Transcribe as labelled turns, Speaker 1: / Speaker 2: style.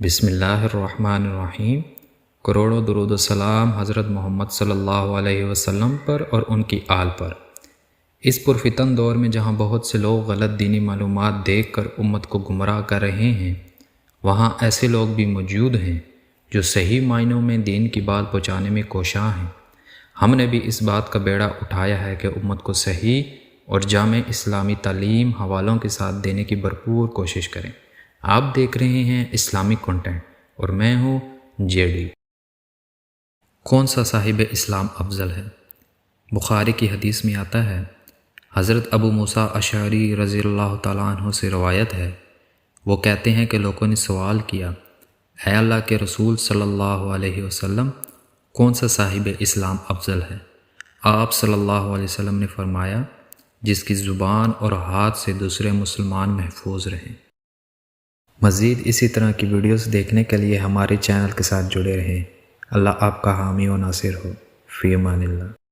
Speaker 1: بسم اللہ الرحمن الرحیم۔ کروڑوں درود و سلام حضرت محمد صلی اللہ علیہ وسلم پر اور ان کی آل پر۔ اس پرفتن دور میں جہاں بہت سے لوگ غلط دینی معلومات دیکھ کر امت کو گمراہ کر رہے ہیں، وہاں ایسے لوگ بھی موجود ہیں جو صحیح معنوں میں دین کی بات پہنچانے میں کوشاں ہیں۔ ہم نے بھی اس بات کا بیڑا اٹھایا ہے کہ امت کو صحیح اور جامع اسلامی تعلیم حوالوں کے ساتھ دینے کی بھرپور کوشش کریں۔ آپ دیکھ رہے ہیں اسلامک کنٹینٹ اور میں ہوں جے ڈی۔ کون سا صاحب اسلام افضل ہے؟ بخاری کی حدیث میں آتا ہے، حضرت ابو موسیٰ اشعری رضی اللہ تعالیٰ عنہ سے روایت ہے، وہ کہتے ہیں کہ لوگوں نے سوال کیا، اے اللہ کے رسول صلی اللہ علیہ وسلم، کون سا صاحب اسلام افضل ہے؟ آپ صلی اللہ علیہ وسلم نے فرمایا، جس کی زبان اور ہاتھ سے دوسرے مسلمان محفوظ رہیں۔ مزید اسی طرح کی ویڈیوز دیکھنے کے لیے ہمارے چینل کے ساتھ جڑے رہیں۔ اللہ آپ کا حامی و ناصر ہو۔ فی امان اللہ۔